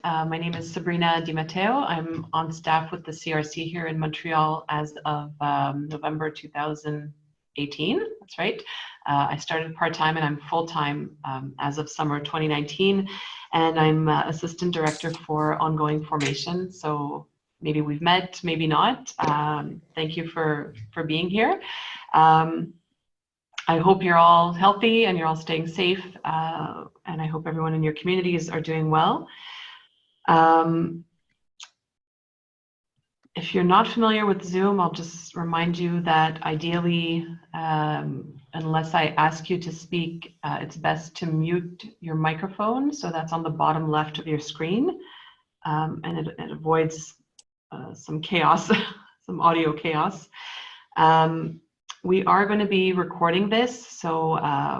My name is Sabrina Di Matteo. I'm on staff with the CRC here in Montreal as of November 2018. That's right. I started part-time and I'm full-time as of summer 2019. And I'm Assistant Director for Ongoing Formation. So maybe we've met, maybe not. Thank you for being here. I hope you're all healthy and you're all staying safe. And I hope everyone in your communities are doing well. If you're not familiar with Zoom, I'll just remind you that ideally, unless I ask you to speak, it's best to mute your microphone. So that's on the bottom left of your screen. And it avoids some chaos, some audio chaos. We are going to be recording this, so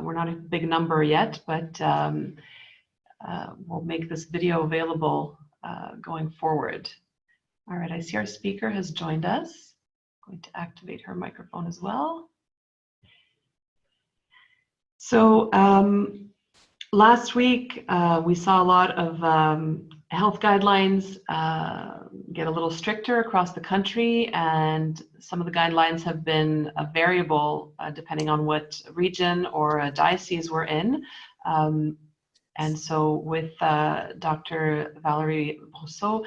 we're not a big number yet, but we'll make this video available going forward. All right, I see our speaker has joined us. I'm going to activate her microphone as well. So last week, we saw a lot of health guidelines get a little stricter across the country, and some of the guidelines have been variable depending on what region or diocese we're in. And so with Dr. Valérie Brousseau,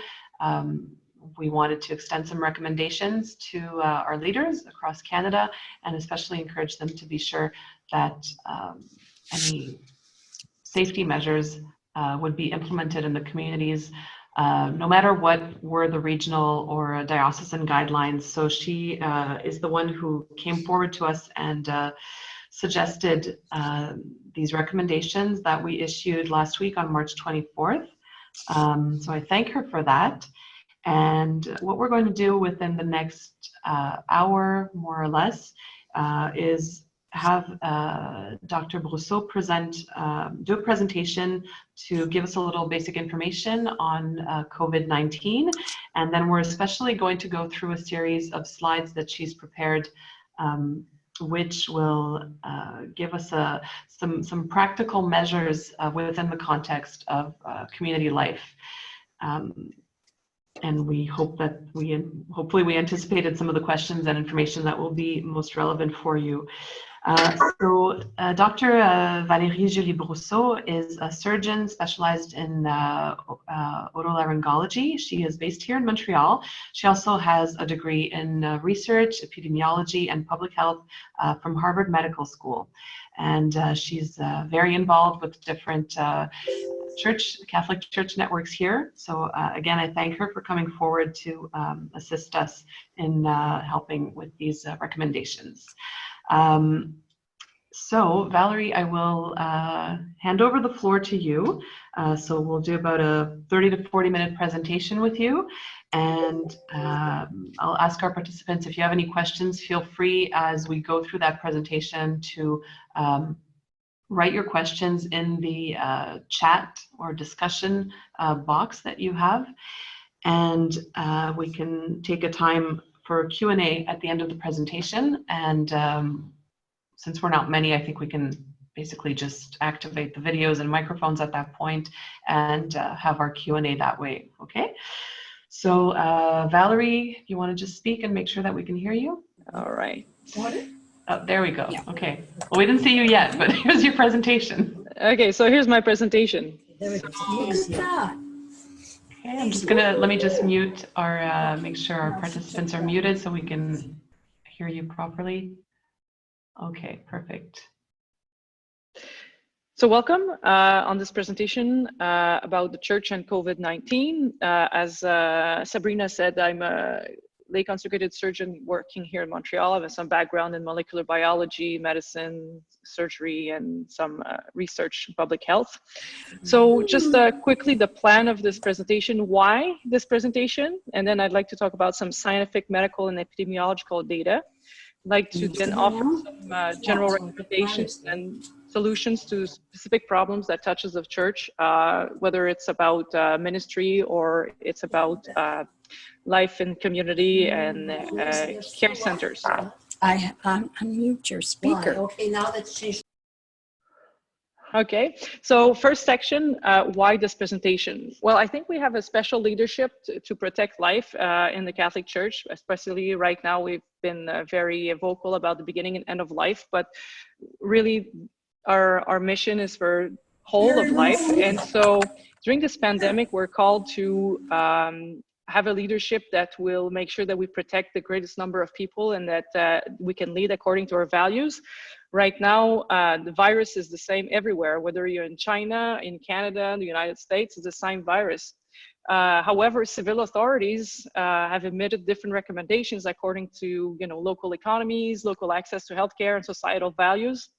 we wanted to extend some recommendations to our leaders across Canada, and especially encourage them to be sure that any safety measures would be implemented in the communities, no matter what were the regional or diocesan guidelines. So she is the one who came forward to us and suggested these recommendations that we issued last week on March 24th. So I thank her for that. And what we're going to do within the next hour, more or less, is have Dr. Brousseau do a presentation to give us a little basic information on COVID-19. And then we're especially going to go through a series of slides that she's prepared, which will give us some practical measures within the context of community life. And we hope that hopefully we anticipated some of the questions and information that will be most relevant for you. So Dr. Valérie Julie Brousseau is a surgeon specialized in Oto-laryngology. She is based here in Montreal. She also has a degree in research, epidemiology, and public health from Harvard Medical School. And she's very involved with different Catholic Church networks here. So again, I thank her for coming forward to assist us in helping with these recommendations. So Valérie, I will hand over the floor to you. So we'll do about a 30 to 40 minute presentation with you. And I'll ask our participants, if you have any questions, feel free as we go through that presentation to write your questions in the chat or discussion box that you have. And we can take a time for Q&A at the end of the presentation. And since we're not many, I think we can basically just activate the videos and microphones at that point and have our Q&A that way, okay? So Valérie, you want to just speak and make sure that we can hear you? All right. Oh, there we go. Yeah. Okay. Well, we didn't see you yet, but here's your presentation. Okay, so here's my presentation. Okay, I'm just gonna, let me just mute our, make sure our participants are muted so we can hear you properly. Okay, perfect. So welcome on this presentation about the church and COVID-19. As Sabrina said, I'm a lay consecrated surgeon working here in Montreal. I have some background in molecular biology, medicine, surgery, and some research in public health. So just quickly, the plan of this presentation, why this presentation, and then I'd like to talk about some scientific, medical, and epidemiological data. I'd like to then offer some general recommendations and solutions to specific problems that touches the church, whether it's about ministry or it's about life in community and care centers. I unmute your speaker. Okay, now let's change. Okay, so first section, why this presentation? Well, I think we have a special leadership to protect life in the Catholic Church, especially right now. We've been very vocal about the beginning and end of life, but really our mission is for whole of life. And so during this pandemic, we're called to have a leadership that will make sure that we protect the greatest number of people and that we can lead according to our values. Right now, the virus is the same everywhere, whether you're in China, in Canada, the United States, it's the same virus. However, civil authorities have emitted different recommendations according to local economies, local access to healthcare, and societal values.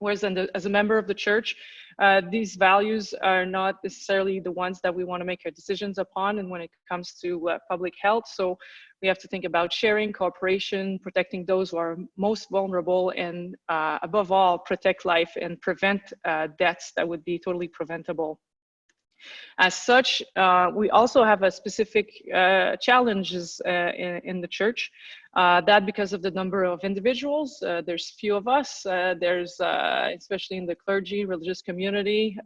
Whereas as a member of the church, these values are not necessarily the ones that we want to make our decisions upon. And when it comes to public health, so we have to think about sharing, cooperation, protecting those who are most vulnerable, and above all, protect life and prevent deaths that would be totally preventable. As such, we also have a specific challenges in the church. That because of the number of individuals, there's few of us. There's especially in the clergy, religious community,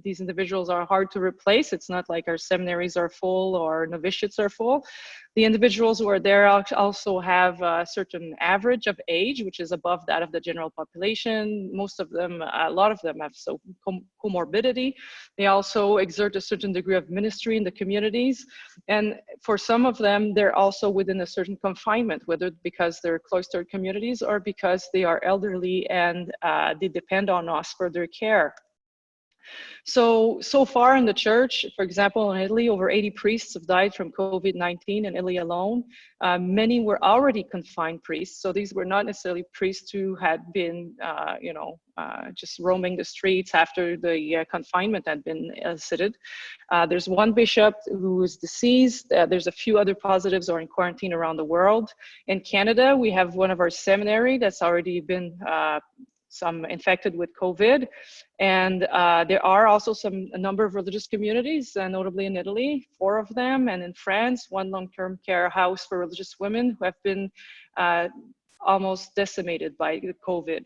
these individuals are hard to replace. It's not like our seminaries are full or novitiates are full. The individuals who are there also have a certain average of age, which is above that of the general population. Most of them, a lot of them have comorbidity. They also exert a certain degree of ministry in the communities. And for some of them, they're also within a certain confinement, whether because they're cloistered communities or because they are elderly and they depend on us for their care. So far in the church, for example, in Italy, over 80 priests have died from COVID-19 in Italy alone. Many were already confined priests. So these were not necessarily priests who had been, just roaming the streets after the confinement had been elicited. There's one bishop who is deceased. There's a few other positives or in quarantine around the world. In Canada, we have one of our seminary that's already been some infected with COVID. And there are also a number of religious communities, notably in Italy, 4 of them, and in France, 1 long-term care house for religious women who have been almost decimated by the COVID.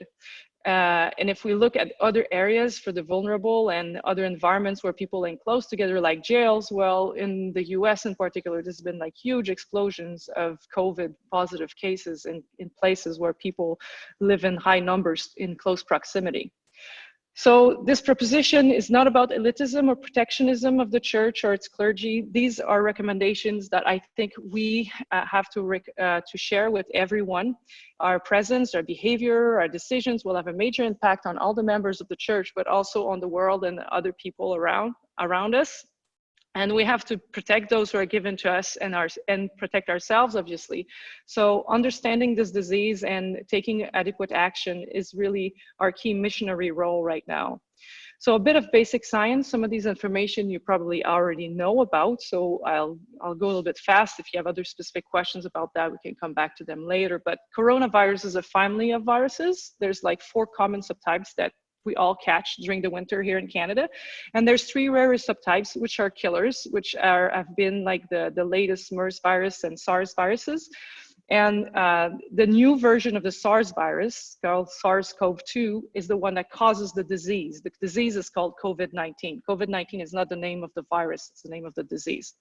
And if we look at other areas for the vulnerable and other environments where people are enclosed together, like jails, well, in the US in particular, there's been like huge explosions of COVID positive cases in places where people live in high numbers in close proximity. So this proposition is not about elitism or protectionism of the church or its clergy. These are recommendations that I think we have to share with everyone. Our presence, our behavior, our decisions will have a major impact on all the members of the church, but also on the world and other people around us. And we have to protect those who are given to us and protect ourselves, obviously. So understanding this disease and taking adequate action is really our key missionary role right now. So a bit of basic science, some of these information you probably already know about. So I'll go a little bit fast. If you have other specific questions about that, we can come back to them later. But coronavirus is a family of viruses. There's like 4 common subtypes that we all catch during the winter here in Canada. And there's 3 rarer subtypes, which are killers, which have been like the latest MERS virus and SARS viruses. And the new version of the SARS virus, called SARS-CoV-2, is the one that causes the disease. The disease is called COVID-19. COVID-19 is not the name of the virus, it's the name of the disease.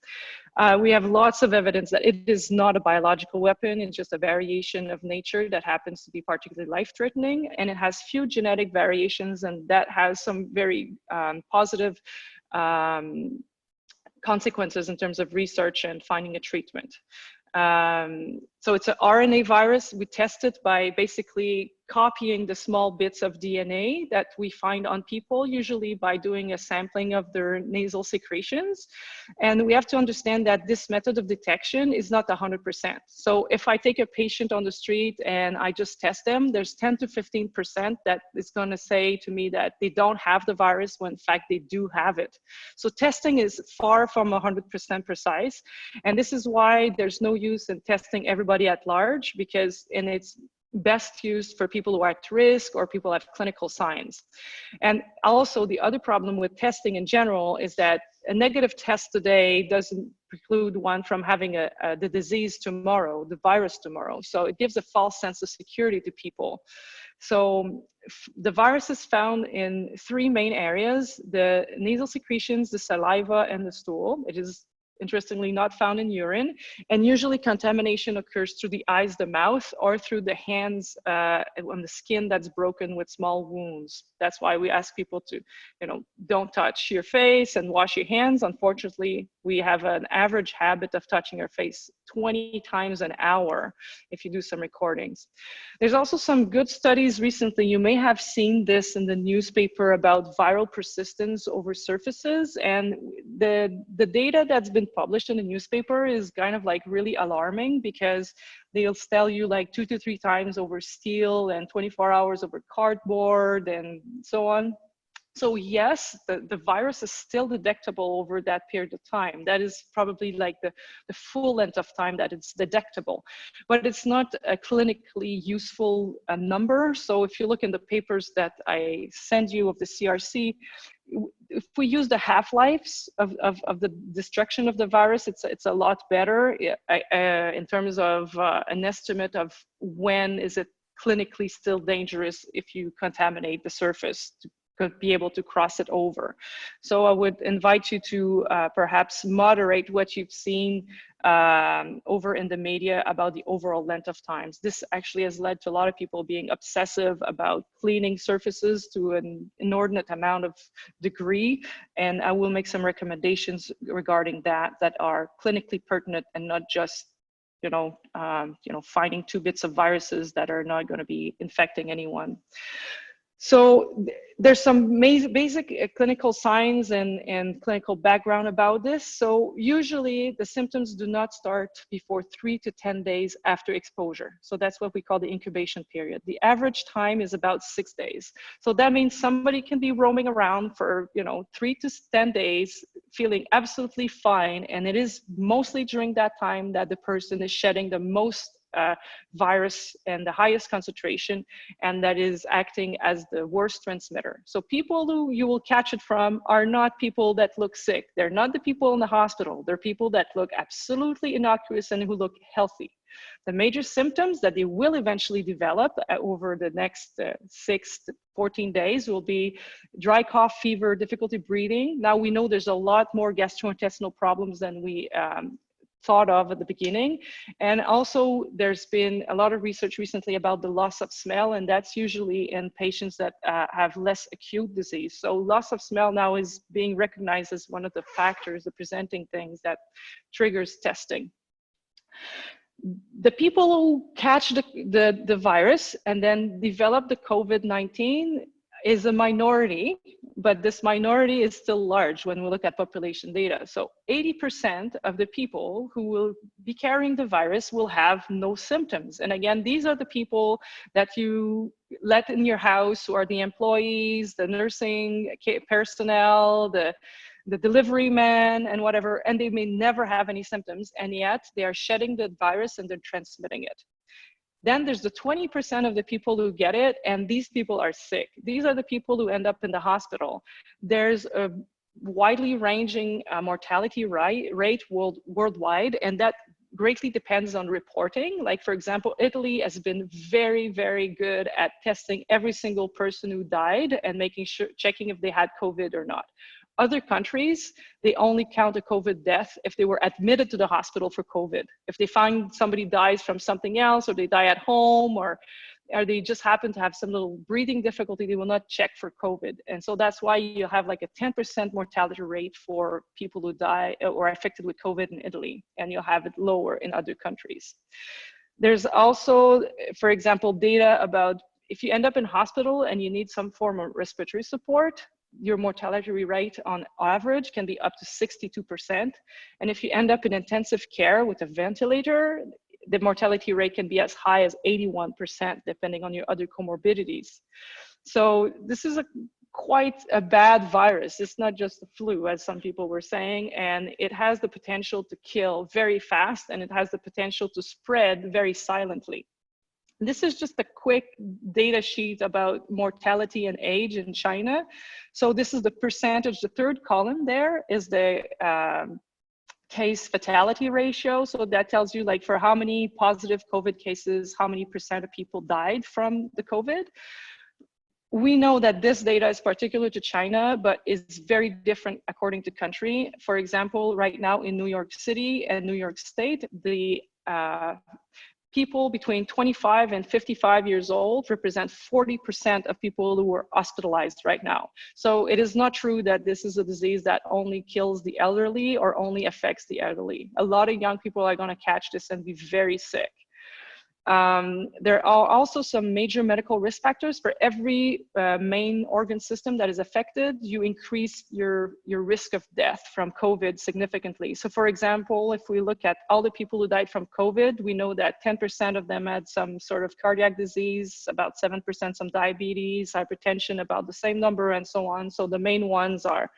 We have lots of evidence that it is not a biological weapon, it's just a variation of nature that happens to be particularly life-threatening, and it has few genetic variations, and that has some very positive consequences in terms of research and finding a treatment. So it's an RNA virus. We test it by basically copying the small bits of DNA that we find on people, usually by doing a sampling of their nasal secretions. And we have to understand that this method of detection is not 100%. So if I take a patient on the street and I just test them, there's 10 to 15% that is going to say to me that they don't have the virus when in fact they do have it. So testing is far from 100% precise. And this is why there's no use in testing everybody at large, because it's best used for people who are at risk or people who have clinical signs. And also the other problem with testing in general is that a negative test today doesn't preclude one from having the disease tomorrow, the virus tomorrow. So it gives a false sense of security to people. So the virus is found in 3 main areas: the nasal secretions, the saliva, and the stool. It is interestingly not found in urine, and usually contamination occurs through the eyes, the mouth, or through the hands on the skin that's broken with small wounds. That's why we ask people to, don't touch your face and wash your hands. Unfortunately, we have an average habit of touching our face 20 times an hour if you do some recordings. There's also some good studies recently. You may have seen this in the newspaper about viral persistence over surfaces, and the data that's been published in the newspaper is kind of like really alarming, because they'll tell you like 2 to 3 times over steel and 24 hours over cardboard and so on. So yes, the virus is still detectable over that period of time. That is probably like the full length of time that it's detectable, but it's not a clinically useful number. So if you look in the papers that I send you of the CRC, if we use the half-lives of the destruction of the virus, it's a lot better in terms of an estimate of when is it clinically still dangerous if you contaminate the surface to could be able to cross it over. So I would invite you to perhaps moderate what you've seen over in the media about the overall length of times. This actually has led to a lot of people being obsessive about cleaning surfaces to an inordinate amount of degree. And I will make some recommendations regarding that are clinically pertinent and not just finding 2 bits of viruses that are not going to be infecting anyone. So there's some basic clinical signs and clinical background about this. So usually the symptoms do not start before 3 to 10 days after exposure. So that's what we call the incubation period. The average time is about 6 days. So that means somebody can be roaming around for 3 to 10 days, feeling absolutely fine. And it is mostly during that time that the person is shedding the most virus and the highest concentration, and that is acting as the worst transmitter. So people who you will catch it from are not people that look sick. They're not the people in the hospital. They're people that look absolutely innocuous and who look healthy. The major symptoms that they will eventually develop over the next 6 to 14 days will be dry cough, fever, difficulty breathing. Now we know there's a lot more gastrointestinal problems than we thought of at the beginning. And also there's been a lot of research recently about the loss of smell, and that's usually in patients that have less acute disease. So loss of smell now is being recognized as one of the factors, the presenting things that triggers testing. The people who catch the virus and then develop the COVID-19 is a minority, but this minority is still large when we look at population data. So 80% of the people who will be carrying the virus will have no symptoms. And again, these are the people that you let in your house, who are the employees, the nursing personnel, the delivery man and whatever, and they may never have any symptoms, and yet they are shedding the virus and they're transmitting it. Then there's the 20% of the people who get it, and these people are sick. These are the people who end up in the hospital. There's a widely ranging mortality rate worldwide, and that greatly depends on reporting. Like, for example, Italy has been very, very good at testing every single person who died and making sure, checking if they had COVID or not. Other countries, they only count a COVID death if they were admitted to the hospital for COVID. If they find somebody dies from something else, or they die at home, or they just happen to have some little breathing difficulty, they will not check for COVID. And so that's why you have like a 10% mortality rate for people who die or are affected with COVID in Italy, and you'll have it lower in other countries. There's also, for example, data about if you end up in hospital and you need some form of respiratory support, your mortality rate on average can be up to 62%. And if you end up in intensive care with a ventilator, the mortality rate can be as high as 81%, depending on your other comorbidities. So this is quite a bad virus. It's not just the flu, as some people were saying, and it has the potential to kill very fast, and it has the potential to spread very silently. This is just a quick data sheet about mortality and age in China. So this is the percentage, the third column there is the case fatality ratio. So that tells you like for how many positive COVID cases, how many % of people died from the COVID. We know that this data is particular to China, but is very different according to country. For example, right now in New York City and New York State, the people between 25 and 55 years old represent 40% of people who are hospitalized right now. So it is not true that this is a disease that only kills the elderly or only affects the elderly. A lot of young people are going to catch this and be very sick. There are also some major medical risk factors. For every main organ system that is affected, you increase your risk of death from COVID significantly. So for example, if we look at all the people who died from COVID, we know that 10% of them had some sort of cardiac disease, about 7% some diabetes, hypertension, about the same number, and so on. So the main ones are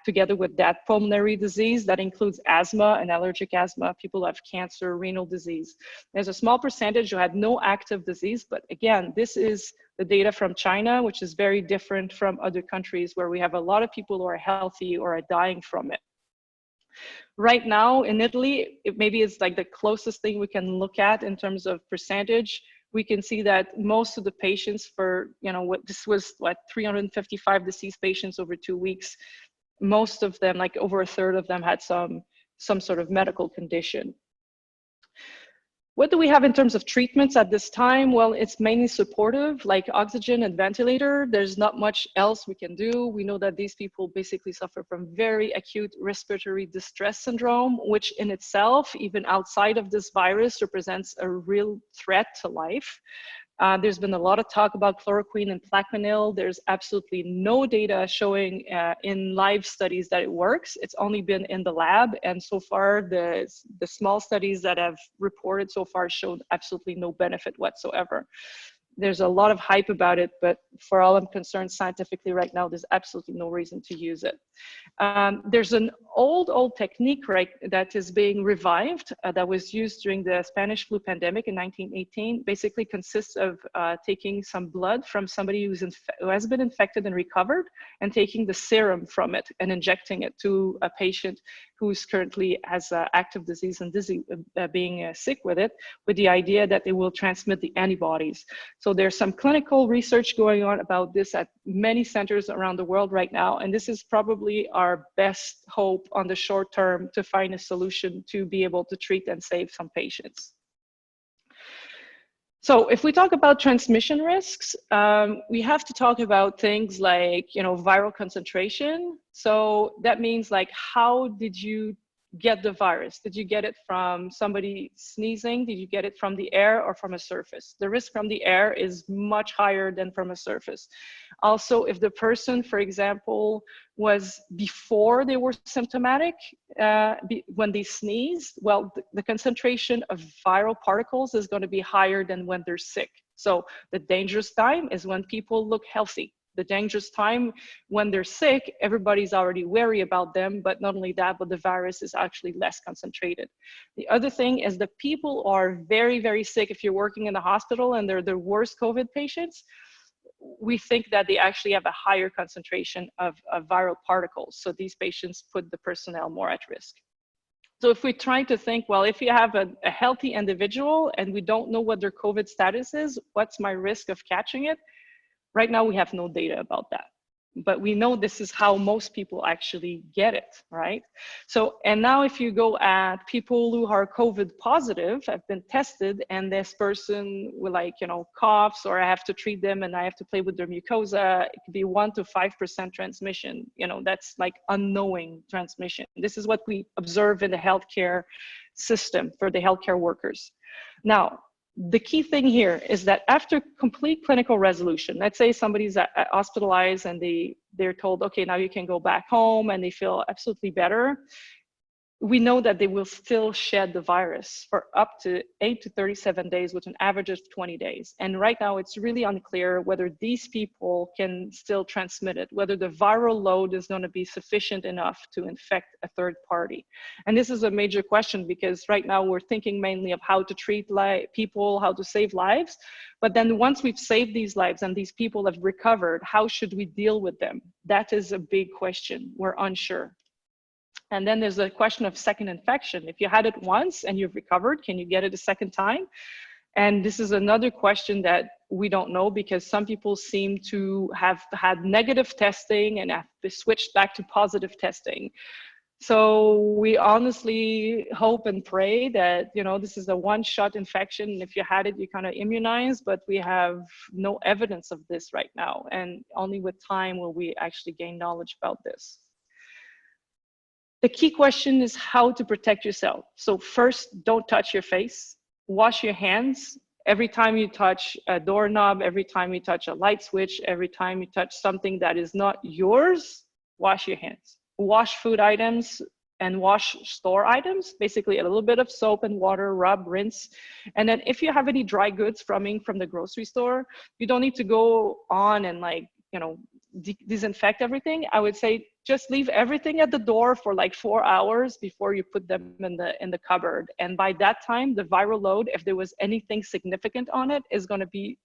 together with that pulmonary disease that includes asthma and allergic asthma, people who have cancer, renal disease. There's a small percentage who had no active disease, but again, this is the data from China, which is very different from other countries where we have a lot of people who are healthy or are dying from it. Right now in Italy, maybe it's like the closest thing we can look at in terms of percentage. We can see that most of the patients for, this was what, 355 deceased patients over 2 weeks. Most of them, like over a third of them, had some sort of medical condition. What do we have in terms of treatments at this time? Well, it's mainly supportive, like oxygen and ventilator. There's not much else we can do. We know that these people basically suffer from very acute respiratory distress syndrome, which in itself, even outside of this virus, represents a real threat to life. There's been a lot of talk about chloroquine and Plaquenil. There's absolutely no data showing in live studies that it works. It's only been in the lab, and so far the small studies that have reported so far showed absolutely no benefit whatsoever. There's a lot of hype about it, but for all I'm concerned, scientifically right now, there's absolutely no reason to use it. There's an old technique, right, that is being revived that was used during the Spanish flu pandemic in 1918. Basically consists of taking some blood from somebody who has been infected and recovered, and taking the serum from it and injecting it to a patient who's currently has active disease and being sick with it, with the idea that they will transmit the antibodies. So there's some clinical research going on about this at many centers around the world right now, and this is probably our best hope on the short term to find a solution to be able to treat and save some patients. So if we talk about transmission risks, we have to talk about things like, viral concentration. So that means like, how did you get the virus? Did you get it from somebody sneezing? Did you get it from the air or from a surface? The risk from the air is much higher than from a surface. Also, if the person, for example, was before they were symptomatic, when they sneeze, well, the concentration of viral particles is going to be higher than when they're sick. So the dangerous time is when people look healthy. The dangerous time when they're sick, everybody's already wary about them, but not only that, but the virus is actually less concentrated. The other thing is the people who are very, very sick. If you're working in the hospital and they're the worst COVID patients, we think that they actually have a higher concentration of viral particles. So these patients put the personnel more at risk. So if we try to think, well, if you have a healthy individual and we don't know what their COVID status is, what's my risk of catching it? Right now, we have no data about that, but we know this is how most people actually get it, right? So, and now if you go at people who are COVID positive, have been tested, and this person will coughs, or I have to treat them and I have to play with their mucosa, it could be 1 to 5% transmission. That's like unknowing transmission. This is what we observe in the healthcare system for the healthcare workers. Now, the key thing here is that after complete clinical resolution, let's say somebody's hospitalized and they're told, okay, now you can go back home, and they feel absolutely better, we know that they will still shed the virus for up to 8 to 37 days with an average of 20 days. And right now it's really unclear whether these people can still transmit it, whether the viral load is going to be sufficient enough to infect a third party. And this is a major question, because right now we're thinking mainly of how to treat people, how to save lives. But then once we've saved these lives and these people have recovered, how should we deal with them? That is a big question. We're unsure. And then there's a question of second infection. If you had it once and you've recovered, can you get it a second time? And this is another question that we don't know, because some people seem to have had negative testing and have switched back to positive testing. So we honestly hope and pray that, you know, this is a one-shot infection. And if you had it, you kind of immunize, but we have no evidence of this right now. And only with time will we actually gain knowledge about this. The key question is how to protect yourself. So first, don't touch your face. Wash your hands. Every time you touch a doorknob, every time you touch a light switch, every time you touch something that is not yours, wash your hands. Wash food items and wash store items, basically a little bit of soap and water, rub, rinse. And then if you have any dry goods from the grocery store, you don't need to go on and like, you know, disinfect everything. I would say just leave everything at the door for like 4 hours before you put them in the cupboard. And by that time, the viral load, if there was anything significant on it, is going to be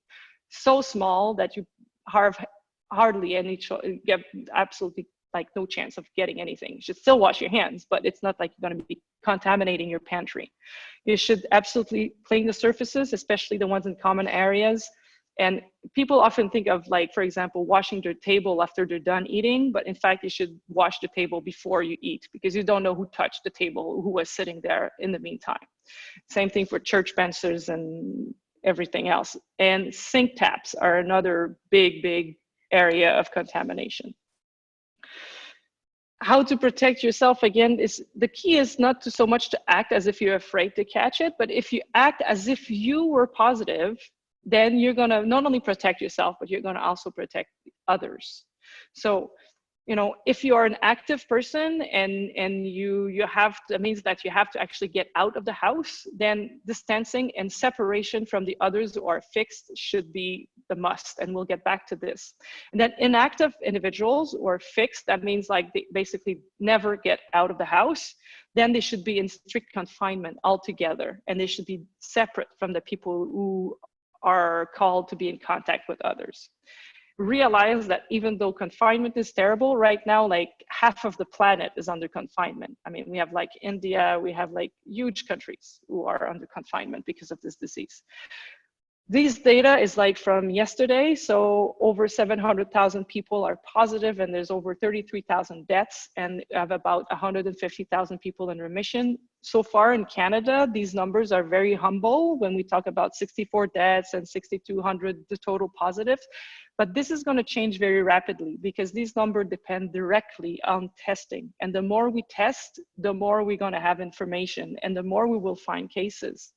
so small that you have hardly any get absolutely like no chance of getting anything. You should still wash your hands, but it's not like you're going to be contaminating your pantry. You should absolutely clean the surfaces, especially the ones in common areas. And people often think of, like, for example, washing their table after they're done eating, but in fact, you should wash the table before you eat, because you don't know who touched the table, who was sitting there in the meantime. Same thing for church benches and everything else. And sink taps are another big area of contamination. How to protect yourself, again, is the key is not to so much to act as if you're afraid to catch it, but if you act as if you were positive, then you're going to not only protect yourself, but you're going to also protect others. So, you know, if you are an active person and you have, that means that you have to actually get out of the house, then distancing and separation from the others who are fixed should be the must. And we'll get back to this. And then inactive individuals who are fixed, that means like they basically never get out of the house, then they should be in strict confinement altogether. And they should be separate from the people who are called to be in contact with others. Realize that even though confinement is terrible right now, like half of the planet is under confinement. I mean, we have like India, we have like huge countries who are under confinement because of this disease. These data is like from yesterday, so over 700,000 people are positive, and there's over 33,000 deaths, and we have about 150,000 people in remission. So far in Canada, these numbers are very humble when we talk about 64 deaths and 6,200 the total positives. But this is going to change very rapidly, because these numbers depend directly on testing. And the more we test, the more we're going to have information, and the more we will find cases.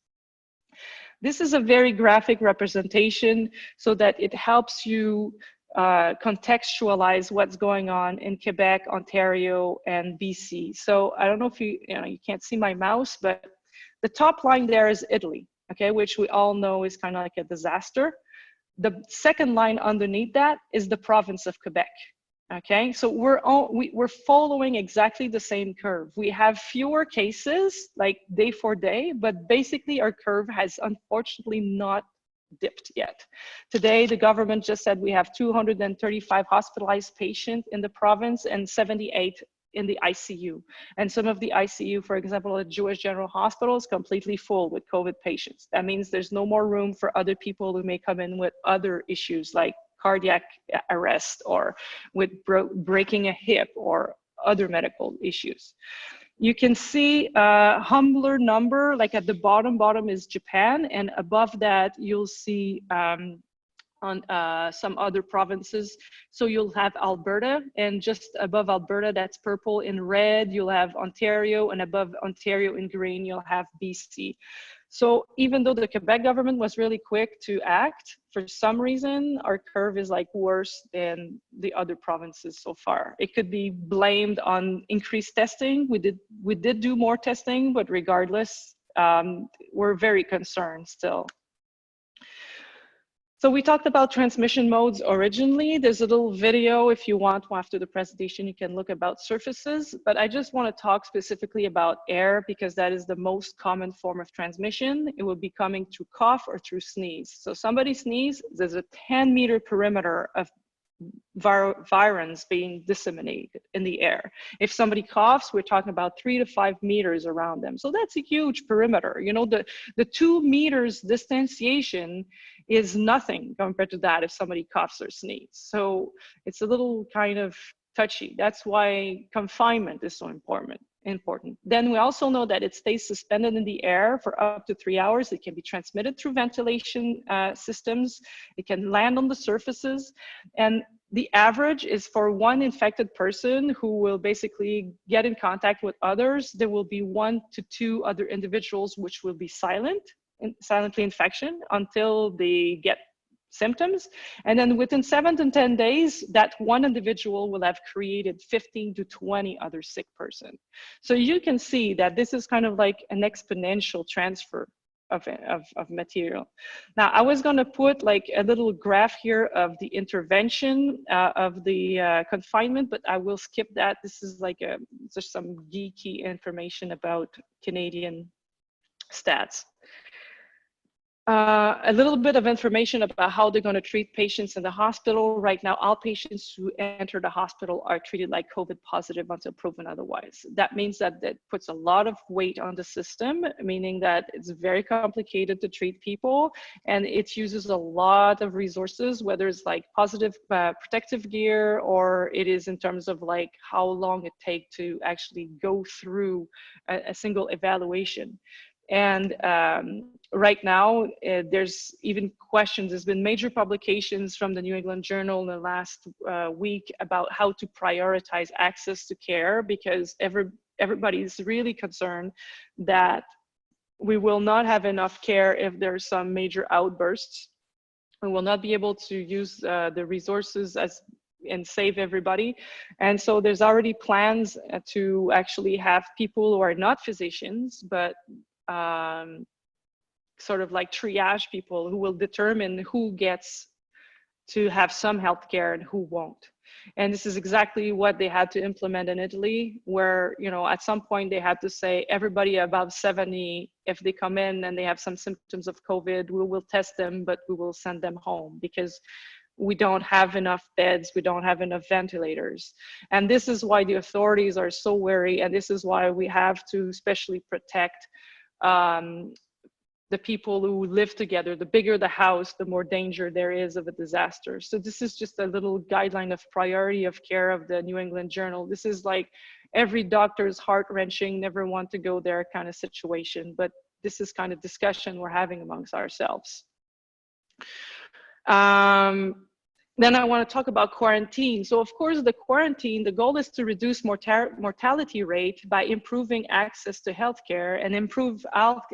This is a very graphic representation so that it helps you contextualize what's going on in Quebec, Ontario, and BC. So I don't know if you can't see my mouse, but the top line there is Italy, okay, which we all know is kind of like a disaster. The second line underneath that is the province of Quebec. Okay, so we're following exactly the same curve. We have fewer cases, like day for day, but basically our curve has unfortunately not dipped yet. Today, the government just said we have 235 hospitalized patients in the province and 78 in the ICU. And some of the ICU, for example, at Jewish General Hospital is completely full with COVID patients. That means there's no more room for other people who may come in with other issues like cardiac arrest or with breaking a hip or other medical issues. You can see a humbler number, like at the bottom is Japan, and above that you'll see on some other provinces. So you'll have Alberta, and just above Alberta, that's purple. In red, you'll have Ontario, and above Ontario in green, you'll have BC. So even though the Quebec government was really quick to act, for some reason, our curve is like worse than the other provinces so far. It could be blamed on increased testing. We did do more testing, but regardless, we're very concerned still. So we talked about transmission modes originally. There's a little video if you want after the presentation, you can look about surfaces, but I just want to talk specifically about air because that is the most common form of transmission. It will be coming through cough or through sneeze. So somebody sneezes, there's a 10-meter perimeter of virons being disseminated in the air. If somebody coughs, we're talking about 3 to 5 meters around them. So that's a huge perimeter. You know, the 2 meters distanciation is nothing compared to that if somebody coughs or sneezes. So it's a little kind of touchy. That's why confinement is so important. Then we also know that it stays suspended in the air for up to 3 hours. It can be transmitted through ventilation systems. It can land on the surfaces. And the average is for one infected person who will basically get in contact with others, there will be 1 to 2 other individuals which will be silently infection until they get symptoms. And then within 7 to 10 days, that one individual will have created 15 to 20 other sick person. So you can see that this is kind of like an exponential transfer of material. Now, I was going to put like a little graph here of the intervention of the confinement, but I will skip that. This is like just some geeky information about Canadian stats. A little bit of information about how they're going to treat patients in the hospital. Right now, all patients who enter the hospital are treated like COVID positive until proven otherwise. That means that that puts a lot of weight on the system, meaning that it's very complicated to treat people, and it uses a lot of resources, whether it's like positive protective gear, or it is in terms of like how long it takes to actually go through a single evaluation. And right now, there's even questions. There's been major publications from the New England Journal in the last week about how to prioritize access to care, because everybody's really concerned that we will not have enough care if there's some major outbursts. We will not be able to use the resources and save everybody. And so there's already plans to actually have people who are not physicians, but sort of like triage people who will determine who gets to have some healthcare and who won't. And this is exactly what they had to implement in Italy, where, you know, at some point they had to say everybody above 70, if they come in and they have some symptoms of COVID, we will test them, but we will send them home because we don't have enough beds, we don't have enough ventilators. And this is why the authorities are so wary, and this is why we have to especially protect the people who live together. The bigger the house, the more danger there is of a disaster. So this is just a little guideline of priority of care of the New England Journal. This is like every doctor's heart-wrenching, never want to go there kind of situation, but this is kind of discussion we're having amongst ourselves. Then I want to talk about quarantine. So of course, the quarantine, the goal is to reduce mortality rate by improving access to healthcare, and improve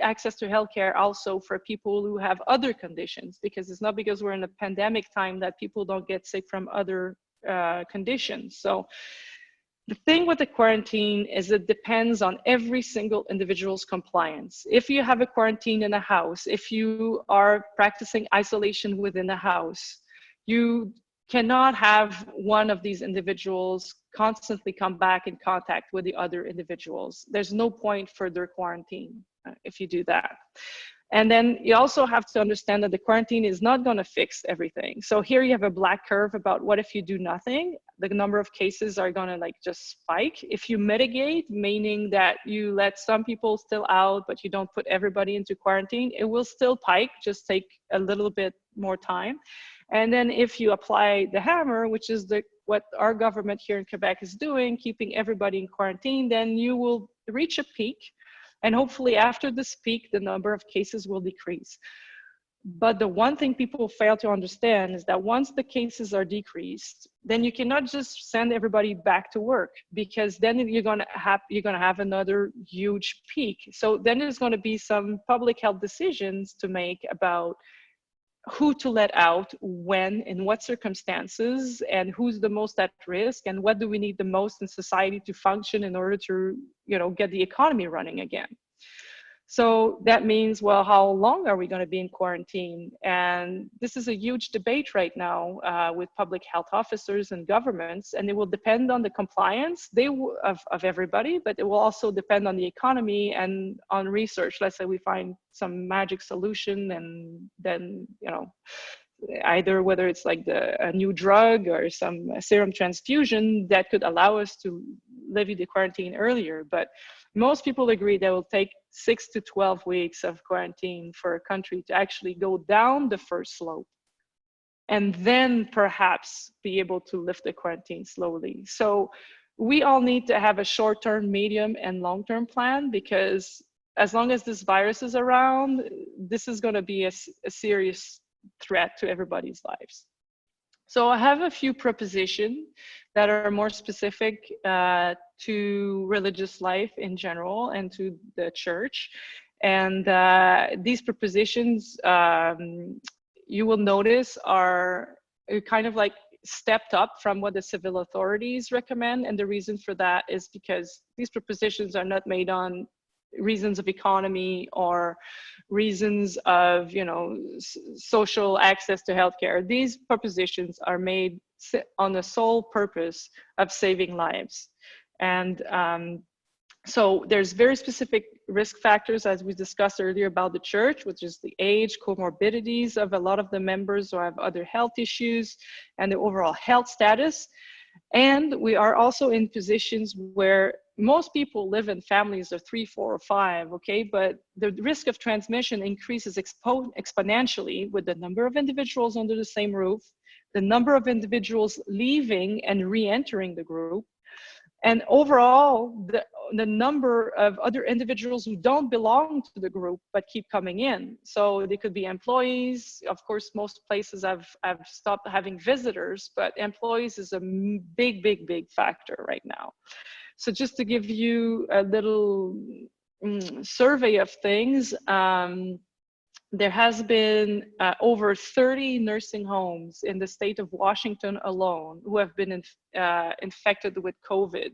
access to healthcare also for people who have other conditions, because it's not because we're in a pandemic time that people don't get sick from other conditions. So the thing with the quarantine is it depends on every single individual's compliance. If you have a quarantine in a house, if you are practicing isolation within a house, you cannot have one of these individuals constantly come back in contact with the other individuals. There's no point for their quarantine if you do that. And then you also have to understand that the quarantine is not going to fix everything. So here you have a black curve about what if you do nothing. The number of cases are going to like just spike. If you mitigate, meaning that you let some people still out, but you don't put everybody into quarantine, it will still spike, just take a little bit more time. And then if you apply the hammer, which is what our government here in Quebec is doing, keeping everybody in quarantine, then you will reach a peak. And hopefully after this peak, the number of cases will decrease. But the one thing people fail to understand is that once the cases are decreased, then you cannot just send everybody back to work, because then you're gonna have another huge peak. So then there's gonna be some public health decisions to make about who to let out, when, in what circumstances, and who's the most at risk, and what do we need the most in society to function in order to, you know, get the economy running again. So that means, well, how long are we going to be in quarantine? And this is a huge debate right now with public health officers and governments, and it will depend on the compliance of everybody, but it will also depend on the economy and on research. Let's say we find some magic solution, and then, you know, either whether it's like a new drug or some serum transfusion that could allow us to levy the quarantine earlier. But most people agree that it will take 6 to 12 weeks of quarantine for a country to actually go down the first slope, and then perhaps be able to lift the quarantine slowly. So we all need to have a short-term, medium, and long-term plan, because as long as this virus is around, this is going to be a serious threat to everybody's lives. So I have a few propositions that are more specific to religious life in general and to the church. And these propositions, you will notice, are kind of like stepped up from what the civil authorities recommend. And the reason for that is because these propositions are not made on reasons of economy or reasons of, you know, social access to healthcare. These propositions are made on the sole purpose of saving lives. And so there's very specific risk factors, as we discussed earlier, about the church, which is the age, comorbidities of a lot of the members who have other health issues, and the overall health status. And we are also in positions where most people live in families of 3, 4, or 5, okay? But the risk of transmission increases exponentially with the number of individuals under the same roof, the number of individuals leaving and re-entering the group, and overall, the number of other individuals who don't belong to the group but keep coming in. So they could be employees. Of course, most places have stopped having visitors, but employees is a big, big, big factor right now. So just to give you a little survey of things, there has been over 30 nursing homes in the state of Washington alone who have been infected with COVID.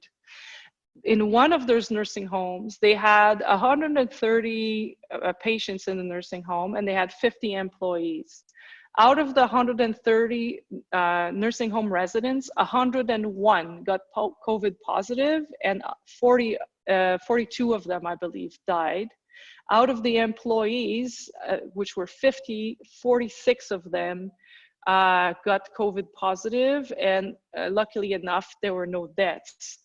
In one of those nursing homes, they had 130 patients in the nursing home, and they had 50 employees. Out of the 130 nursing home residents, 101 got COVID positive, and 42 of them, I believe, died. Out of the employees, which were 50, 46 of them got COVID positive, and luckily enough, there were no deaths.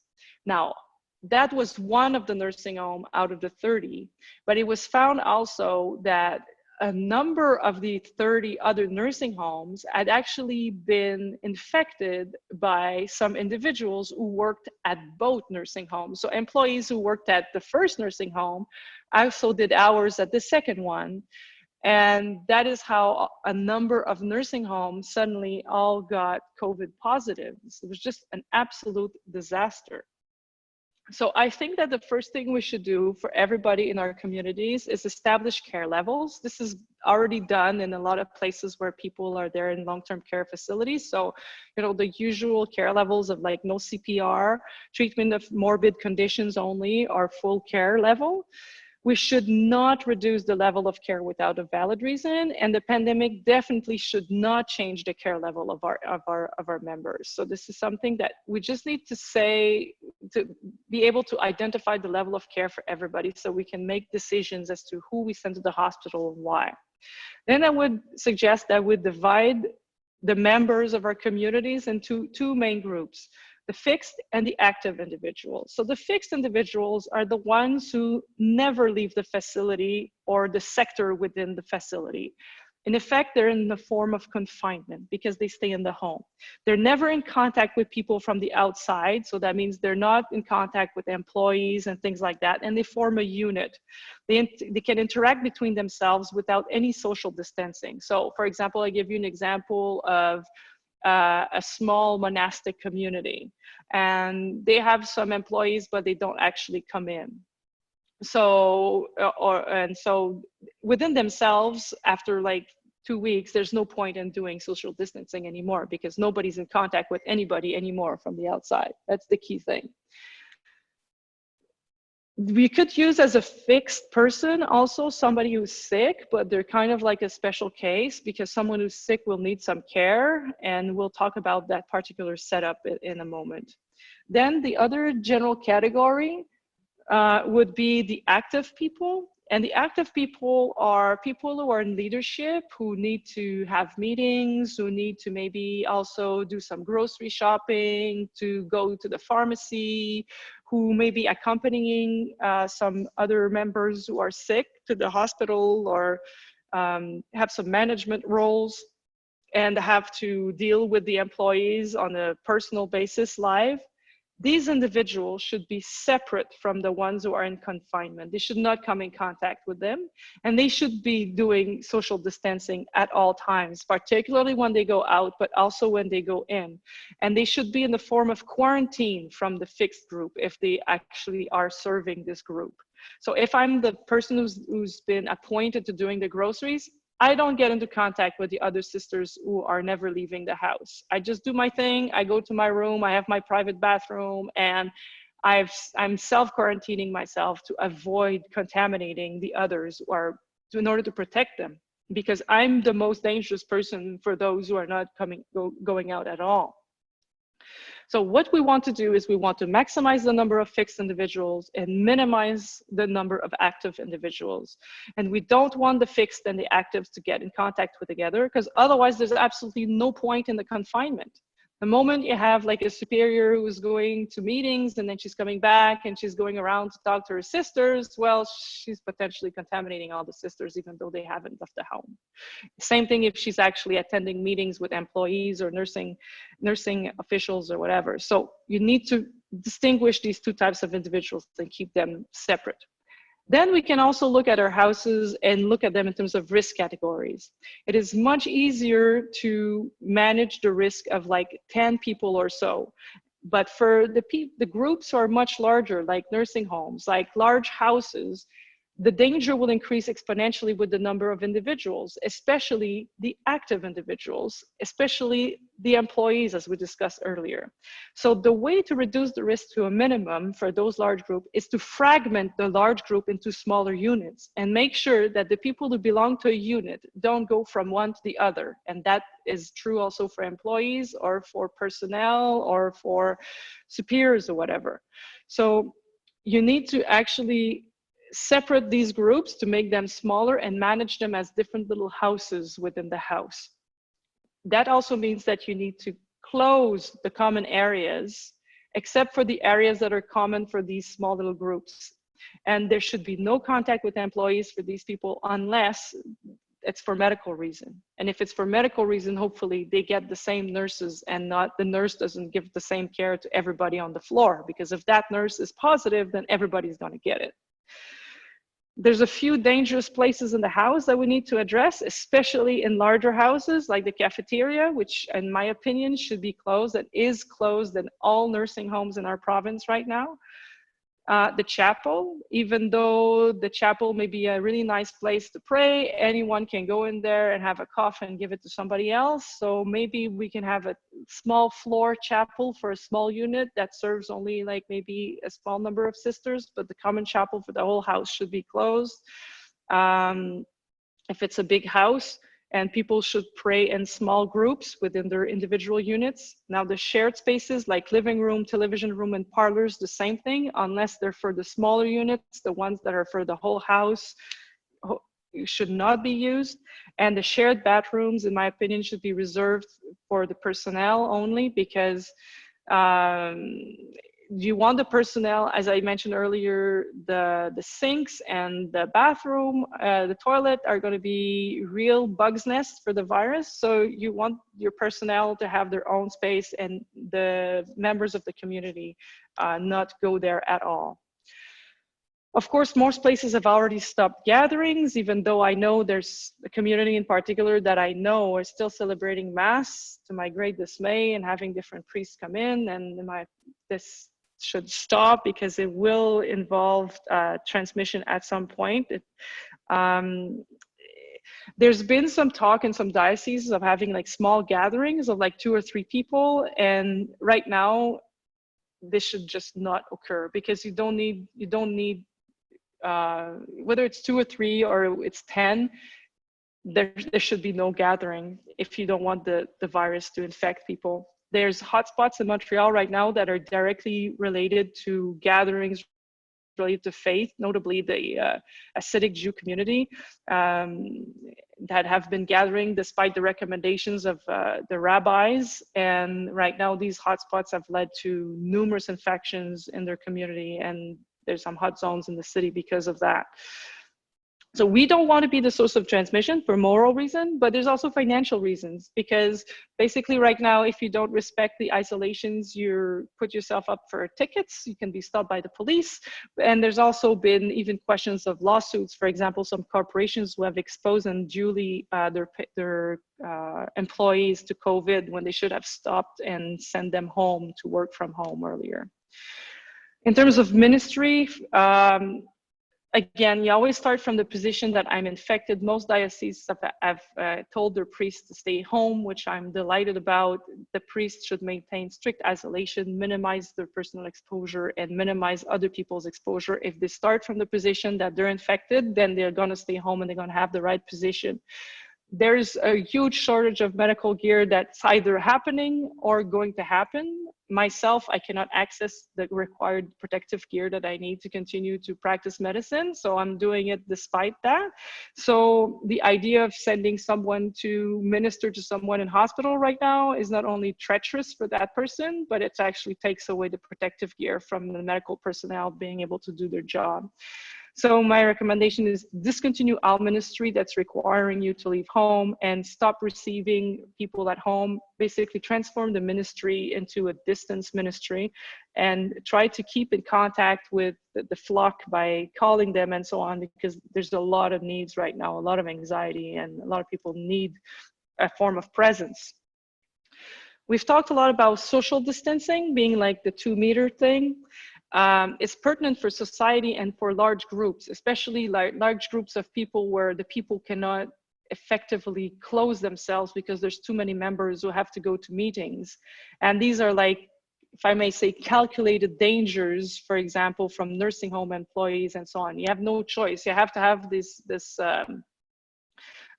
Now, that was one of the nursing home out of the 30, but it was found also that a number of the 30 other nursing homes had actually been infected by some individuals who worked at both nursing homes. So employees who worked at the first nursing home also did hours at the second one. And that is how a number of nursing homes suddenly all got COVID positive. So it was just an absolute disaster. So I think that the first thing we should do for everybody in our communities is establish care levels. This is already done in a lot of places where people are there in long-term care facilities. So, you know, the usual care levels of like no CPR, treatment of morbid conditions only, or full care level. We should not reduce the level of care without a valid reason, and the pandemic definitely should not change the care level of our members. So this is something that we just need to say, to be able to identify the level of care for everybody, so we can make decisions as to who we send to the hospital and why. Then I would suggest that we divide the members of our communities into two main groups: the fixed and the active individuals. So the fixed individuals are the ones who never leave the facility or the sector within the facility. In effect, they're in the form of confinement because they stay in the home. They're never in contact with people from the outside. So that means they're not in contact with employees and things like that. And they form a unit. They can interact between themselves without any social distancing. So for example, I give you an example of a small monastic community, and they have some employees, but they don't actually come in. So, so within themselves, after like 2 weeks, there's no point in doing social distancing anymore because nobody's in contact with anybody anymore from the outside. That's the key thing. We could use as a fixed person also somebody who's sick, but they're kind of like a special case because someone who's sick will need some care, and we'll talk about that particular setup in a moment. Then the other general category would be the active people, And the active people are people who are in leadership, who need to have meetings, who need to maybe also do some grocery shopping, to go to the pharmacy, who may be accompanying some other members who are sick to the hospital, or have some management roles and have to deal with the employees on a personal basis live. These individuals should be separate from the ones who are in confinement. They should not come in contact with them, and they should be doing social distancing at all times, particularly when they go out, but also when they go in. And they should be in the form of quarantine from the fixed group if they actually are serving this group. So if I'm the person who's been appointed to doing the groceries, I don't get into contact with the other sisters who are never leaving the house. I just do my thing. I go to my room. I have my private bathroom, and I'm self-quarantining myself to avoid contaminating the others, or in order to protect them, because I'm the most dangerous person for those who are not going out at all. So what we want to do is we want to maximize the number of fixed individuals and minimize the number of active individuals. And we don't want the fixed and the actives to get in contact with together, because otherwise there's absolutely no point in the confinement. The moment you have like a superior who's going to meetings and then she's coming back and she's going around to talk to her sisters, well, she's potentially contaminating all the sisters, even though they haven't left the home. Same thing if she's actually attending meetings with employees or nursing officials or whatever. So you need to distinguish these two types of individuals and keep them separate. Then we can also look at our houses and look at them in terms of risk categories. It is much easier to manage the risk of like 10 people or so. But for the groups who are much larger, like nursing homes, like large houses, the danger will increase exponentially with the number of individuals, especially the active individuals, especially the employees, as we discussed earlier. So the way to reduce the risk to a minimum for those large groups is to fragment the large group into smaller units and make sure that the people who belong to a unit don't go from one to the other. And that is true also for employees or for personnel or for superiors or whatever. So you need to actually separate these groups to make them smaller and manage them as different little houses within the house. That also means that you need to close the common areas, except for the areas that are common for these small little groups. And there should be no contact with employees for these people unless it's for medical reason. And if it's for medical reason, hopefully they get the same nurses and not the nurse doesn't give the same care to everybody on the floor, because if that nurse is positive, then everybody's going to get it. There's a few dangerous places in the house that we need to address, especially in larger houses like the cafeteria, which in my opinion should be closed, and is closed in all nursing homes in our province right now. The chapel, even though the chapel may be a really nice place to pray, anyone can go in there and have a cough and give it to somebody else. So maybe we can have a small floor chapel for a small unit that serves only like maybe a small number of sisters, but the common chapel for the whole house should be closed. If it's a big house, and people should pray in small groups within their individual units. Now the shared spaces like living room, television room, and parlors, the same thing, unless they're for the smaller units, the ones that are for the whole house should not be used. And the shared bathrooms, in my opinion, should be reserved for the personnel only, because you want the personnel, as I mentioned earlier, the sinks and the bathroom, the toilet are going to be real bug's nests for the virus. So you want your personnel to have their own space and the members of the community not go there at all. Of course, most places have already stopped gatherings, even though I know there's a community in particular that I know are still celebrating Mass, to my great dismay, and having different priests come in. And this should stop, because it will involve transmission at some point. There's been some talk in some dioceses of having like small gatherings of like 2 or 3 people, and right now this should just not occur, because you don't need whether it's 2 or 3 or it's 10, there should be no gathering if you don't want the virus to infect people. There's hotspots in Montreal right now that are directly related to gatherings related to faith, notably the Hasidic Jew community, that have been gathering despite the recommendations of the rabbis. And right now, these hotspots have led to numerous infections in their community, and there's some hot zones in the city because of that. So we don't want to be the source of transmission for moral reason, but there's also financial reasons, because basically right now, if you don't respect the isolations, you put yourself up for tickets, you can be stopped by the police. And there's also been even questions of lawsuits. For example, some corporations who have exposed unduly their employees to COVID when they should have stopped and sent them home to work from home earlier. In terms of ministry, again, you always start from the position that I'm infected. Most dioceses have told their priests to stay home, which I'm delighted about. The priests should maintain strict isolation, minimize their personal exposure, and minimize other people's exposure. If they start from the position that they're infected, then they're going to stay home and they're going to have the right position. There's a huge shortage of medical gear that's either happening or going to happen. Myself, I cannot access the required protective gear that I need to continue to practice medicine, so I'm doing it despite that. So the idea of sending someone to minister to someone in hospital right now is not only treacherous for that person, but it actually takes away the protective gear from the medical personnel being able to do their job. So my recommendation is discontinue all ministry that's requiring you to leave home and stop receiving people at home. Basically transform the ministry into a distance ministry and try to keep in contact with the flock by calling them and so on, because there's a lot of needs right now, a lot of anxiety, and a lot of people need a form of presence. We've talked a lot about social distancing being like the 2-meter thing. It's pertinent for society and for large groups, especially large groups of people where the people cannot effectively close themselves because there's too many members who have to go to meetings. And these are, like, if I may say, calculated dangers, for example, from nursing home employees and so on. You have no choice. You have to have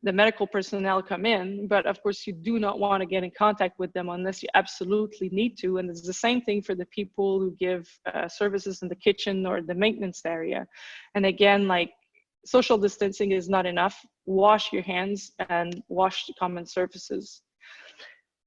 the medical personnel come in, but of course you do not want to get in contact with them unless you absolutely need to. And it's the same thing for the people who give services in the kitchen or the maintenance area. And again, like, social distancing is not enough. Wash your hands and wash the common surfaces.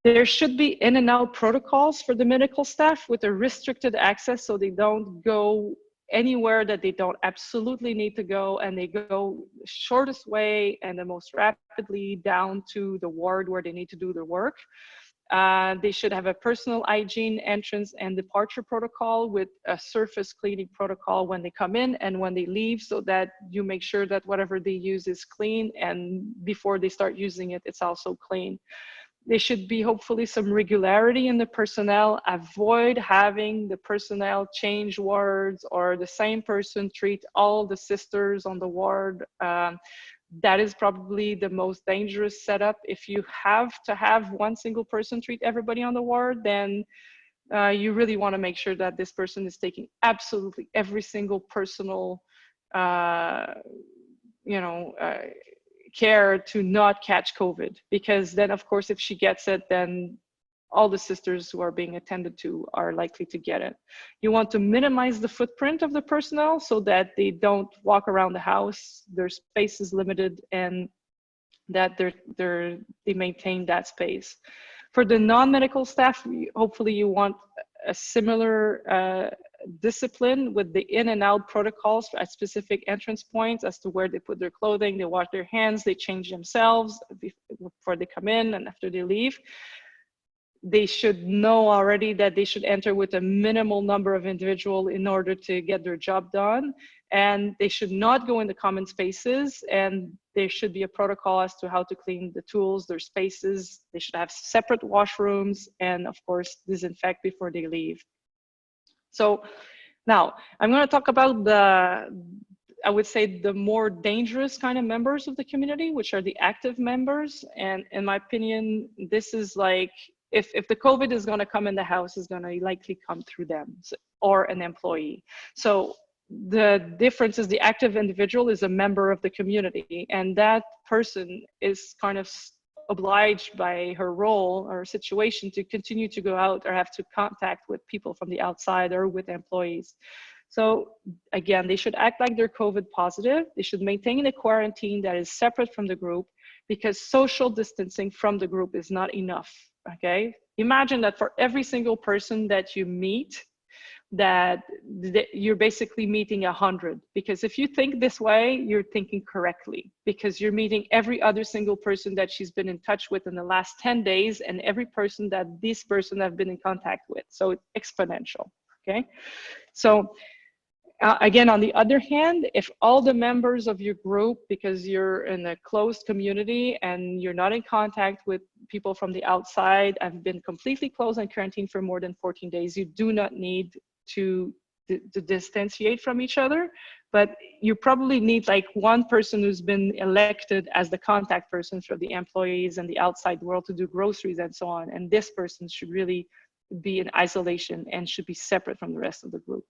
There should be in and out protocols for the medical staff with a restricted access, so they don't go anywhere that they don't absolutely need to go, and they go the shortest way and the most rapidly down to the ward where they need to do their work. They should have a personal hygiene entrance and departure protocol with a surface cleaning protocol when they come in and when they leave, so that you make sure that whatever they use is clean, and before they start using it, it's also clean. There should be hopefully some regularity in the personnel. Avoid having the personnel change wards or the same person treat all the sisters on the ward. That is probably the most dangerous setup. If you have to have one single person treat everybody on the ward, then you really want to make sure that this person is taking absolutely every single personal care to not catch COVID, because then of course if she gets it, then all the sisters who are being attended to are likely to get it. You want to minimize the footprint of the personnel so that they don't walk around the house, their space is limited, and that they maintain that space. For the non-medical staff, hopefully you want a similar discipline with the in and out protocols at specific entrance points as to where they put their clothing, they wash their hands, they change themselves before they come in and after they leave. They should know already that they should enter with a minimal number of individuals in order to get their job done. And they should not go into common spaces, and there should be a protocol as to how to clean the tools, their spaces. They should have separate washrooms and of course disinfect before they leave. So now I'm going to talk about I would say the more dangerous kind of members of the community, which are the active members. And in my opinion, this is like, if the COVID is going to come in the house, it's going to likely come through them or an employee. So the difference is the active individual is a member of the community, and that person is kind of obliged by her role or situation to continue to go out or have to contact with people from the outside or with employees. So again, they should act like they're COVID positive. They should maintain a quarantine that is separate from the group, because social distancing from the group is not enough, okay? Imagine that for every single person that you meet, that you're basically meeting 100, because if you think this way, you're thinking correctly, because you're meeting every other single person that she's been in touch with in the last 10 days and every person that this person have been in contact with. So it's exponential, okay? So again, on the other hand, if all the members of your group, because you're in a closed community and you're not in contact with people from the outside, have been completely closed and quarantined for more than 14 days, you do not need to distantiate from each other, but you probably need like one person who's been elected as the contact person for the employees and the outside world to do groceries and so on. And this person should really be in isolation and should be separate from the rest of the group.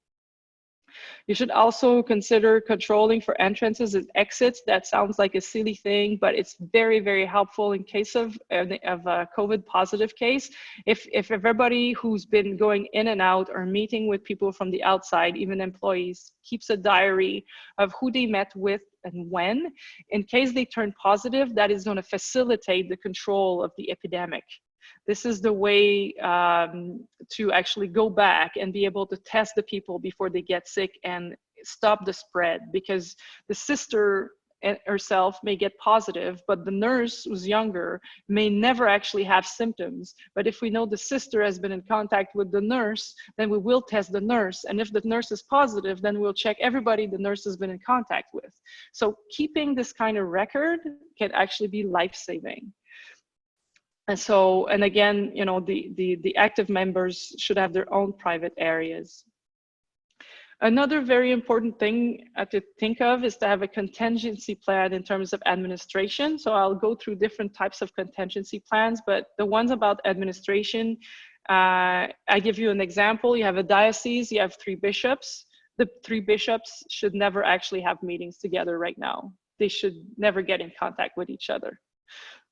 You should also consider controlling for entrances and exits. That sounds like a silly thing, but it's very, very helpful in case of a COVID positive case. If everybody who's been going in and out or meeting with people from the outside, even employees, keeps a diary of who they met with and when, in case they turn positive, that is going to facilitate the control of the epidemic. This is the way to actually go back and be able to test the people before they get sick and stop the spread, because the sister herself may get positive, but the nurse who's younger may never actually have symptoms. But if we know the sister has been in contact with the nurse, then we will test the nurse. And if the nurse is positive, then we'll check everybody the nurse has been in contact with. So keeping this kind of record can actually be life-saving. And so, and again, you know, the active members should have their own private areas. Another very important thing to think of is to have a contingency plan in terms of administration. So I'll go through different types of contingency plans, but the ones about administration, I give you an example. You have a diocese, you have 3 bishops. The 3 bishops should never actually have meetings together right now. They should never get in contact with each other.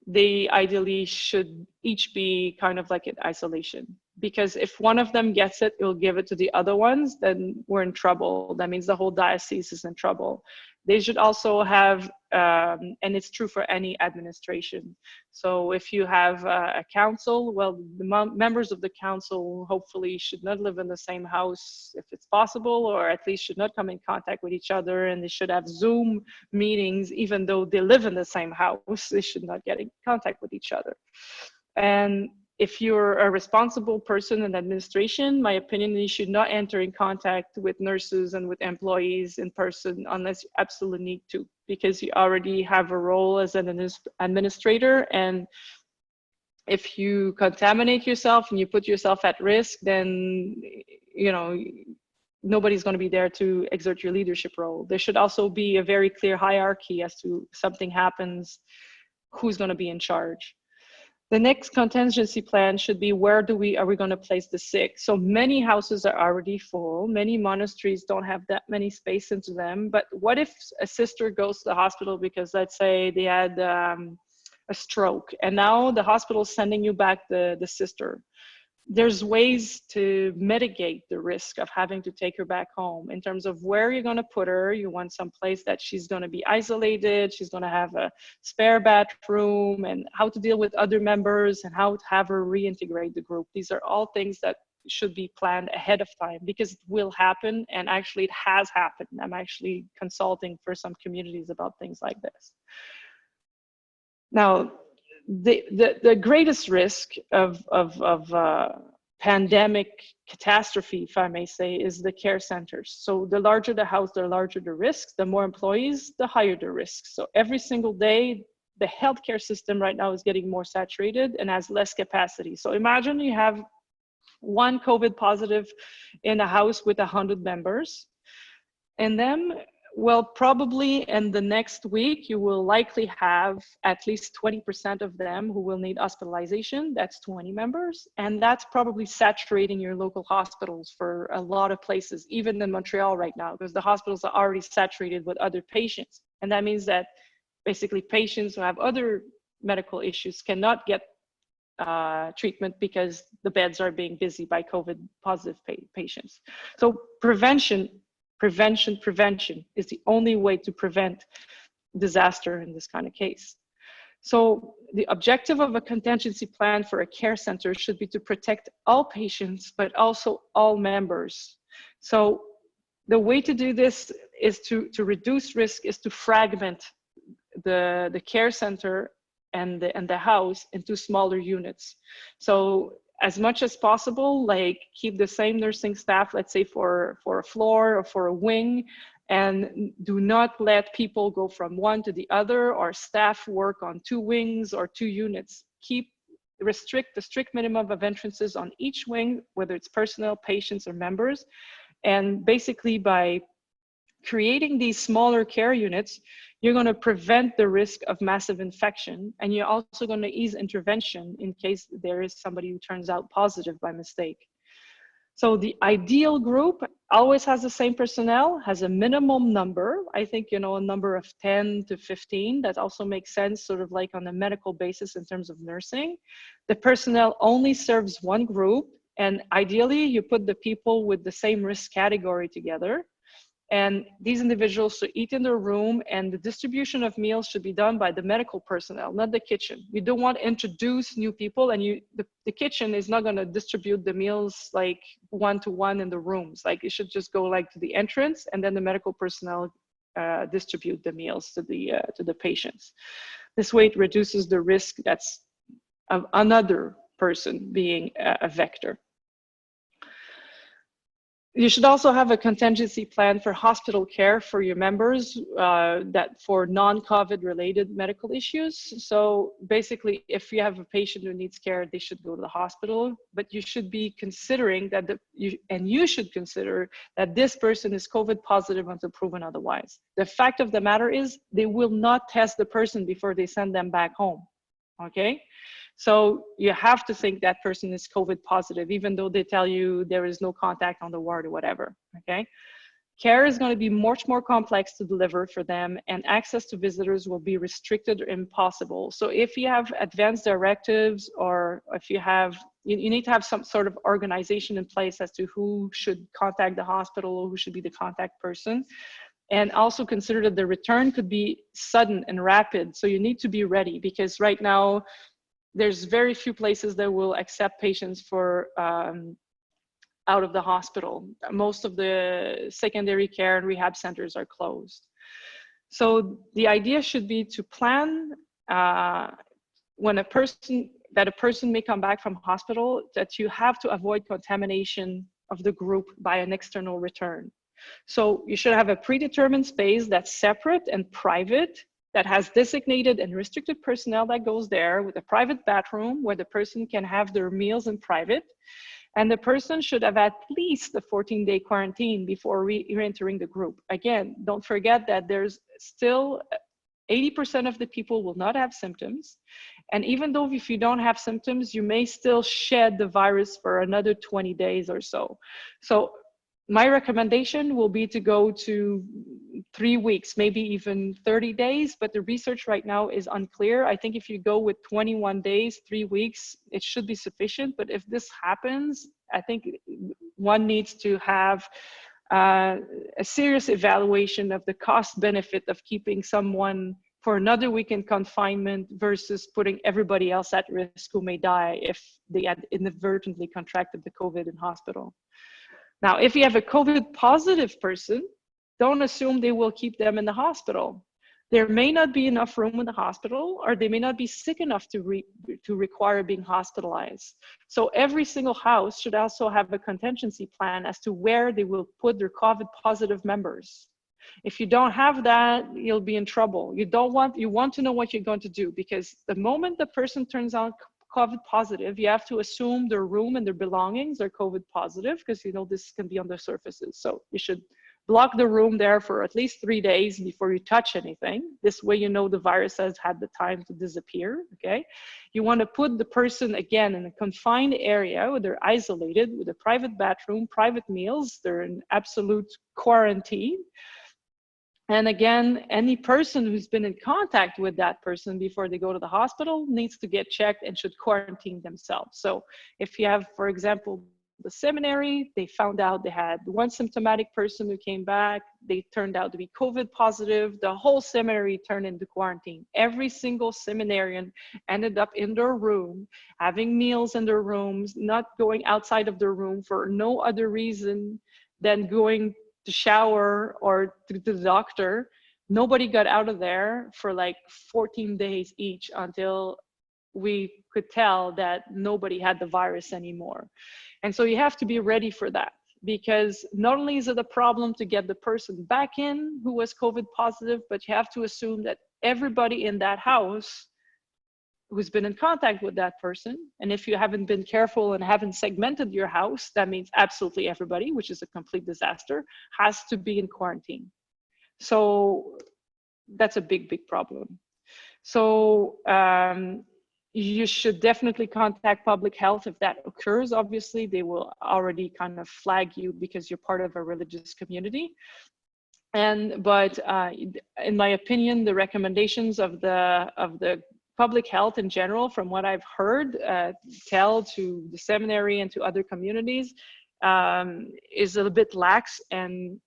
They ideally should each be kind of like in isolation, because if one of them gets it, it'll give it to the other ones, then we're in trouble. That means the whole diocese is in trouble. They should also have, and it's true for any administration. So if you have a council, well, the members of the council hopefully should not live in the same house if it's possible, or at least should not come in contact with each other, and they should have Zoom meetings, even though they live in the same house, they should not get in contact with each other. And if you're a responsible person in administration, my opinion is you should not enter in contact with nurses and with employees in person unless you absolutely need to, because you already have a role as an administrator. And if you contaminate yourself and you put yourself at risk, then, you know, nobody's going to be there to exert your leadership role. There should also be a very clear hierarchy as to if something happens, who's going to be in charge. The next contingency plan should be, where are we going to place the sick? So many houses are already full. Many monasteries don't have that many space into them. But what if a sister goes to the hospital because, let's say, they had a stroke, and now the hospital is sending you back the sister? There's ways to mitigate the risk of having to take her back home in terms of where you're going to put her. You want some place that she's going to be isolated, she's going to have a spare bathroom, and how to deal with other members and how to have her reintegrate the group. These are all things that should be planned ahead of time, because it will happen, and actually it has happened. I'm actually consulting for some communities about things like this. Now, the greatest risk of pandemic catastrophe, if I may say, is the care centers. So the larger the house, the larger the risks. The more employees, the higher the risks. So every single day, the healthcare system right now is getting more saturated and has less capacity. So imagine you have one COVID positive in a house with 100 members, and then, well, probably in the next week, you will likely have at least 20% of them who will need hospitalization. That's 20 members. And that's probably saturating your local hospitals for a lot of places, even in Montreal right now, because the hospitals are already saturated with other patients. And that means that basically patients who have other medical issues cannot get treatment because the beds are being busy by COVID positive patients. So prevention Prevention is the only way to prevent disaster in this kind of case. So the objective of a contingency plan for a care center should be to protect all patients, but also all members. So the way to do this is to reduce risk is to fragment the care center and the house into smaller units. So as much as possible, like keep the same nursing staff, let's say for a floor or for a wing, and do not let people go from one to the other, or staff work on 2 wings or 2 units. Restrict the strict minimum of entrances on each wing, whether it's personnel, patients, or members. And basically by creating these smaller care units, you're going to prevent the risk of massive infection, and you're also going to ease intervention in case there is somebody who turns out positive by mistake. So the ideal group always has the same personnel, has a minimum number. I think, a number of 10 to 15, that also makes sense, sort of like on a medical basis in terms of nursing. The personnel only serves one group, and ideally you put the people with the same risk category together. And these individuals should eat in their room, and the distribution of meals should be done by the medical personnel, not the kitchen. You don't want to introduce new people, and the kitchen is not going to distribute the meals like one-to-one in the rooms. Like it should just go like to the entrance, and then the medical personnel distribute the meals to the patients. This way it reduces the risk that's of another person being a vector. You should also have a contingency plan for hospital care for your members that for non-COVID related medical issues. So basically, if you have a patient who needs care, they should go to the hospital, but you should be considering that you should consider that this person is COVID positive until proven otherwise. The fact of the matter is they will not test the person before they send them back home, okay? So you have to think that person is COVID positive, even though they tell you there is no contact on the ward or whatever, okay? Care is going to be much more complex to deliver for them, and access to visitors will be restricted or impossible. So if you have advanced directives, or if you have, you need to have some sort of organization in place as to who should contact the hospital, who should be the contact person. And also consider that the return could be sudden and rapid. So you need to be ready, because right now, there's very few places that will accept patients for out of the hospital. Most of the secondary care and rehab centers are closed. So the idea should be to plan when a person may come back from hospital, that you have to avoid contamination of the group by an external return. So you should have a predetermined space that's separate and private, that has designated and restricted personnel that goes there, with a private bathroom where the person can have their meals in private. And the person should have at least a 14-day quarantine before re-entering the group. Again, don't forget that there's still 80% of the people will not have symptoms. And even though if you don't have symptoms, you may still shed the virus for another 20 days or so. So my recommendation will be to go to 3 weeks, maybe even 30 days, but the research right now is unclear. I think if you go with 21 days, 3 weeks, it should be sufficient. But if this happens, I think one needs to have a serious evaluation of the cost benefit of keeping someone for another week in confinement versus putting everybody else at risk who may die if they had inadvertently contracted the COVID in hospital. Now, if you have a COVID positive person, don't assume they will keep them in the hospital. There may not be enough room in the hospital, or they may not be sick enough to require being hospitalized. So every single house should also have a contingency plan as to where they will put their COVID positive members. If you don't have that, you'll be in trouble. You want to know what you're going to do, because the moment the person turns out COVID positive, you have to assume their room and their belongings are COVID positive, because this can be on the surfaces. So you should block the room there for at least 3 days before you touch anything. This way the virus has had the time to disappear, okay? You want to put the person, again, in a confined area where they're isolated with a private bathroom, private meals, they're in absolute quarantine. And again, any person who's been in contact with that person before they go to the hospital needs to get checked and should quarantine themselves. So if you have, for example, the seminary. They found out they had one symptomatic person who came back. They turned out to be COVID positive. The whole seminary turned into quarantine. Every single seminarian ended up in their room, having meals in their rooms, not going outside of their room for no other reason than going to shower or to the doctor. Nobody got out of there for like 14 days each until we could tell that nobody had the virus anymore. And so you have to be ready for that, because not only is it a problem to get the person back in who was COVID positive, but you have to assume that everybody in that house who's been in contact with that person, and if you haven't been careful and haven't segmented your house, that means absolutely everybody, which is a complete disaster, has to be in quarantine. So that's a big, big problem. So you should definitely contact public health if that occurs. Obviously, they will already kind of flag you because you're part of a religious community. But in my opinion, the recommendations of the public health in general, from what I've heard tell to the seminary and to other communities, is a little bit lax and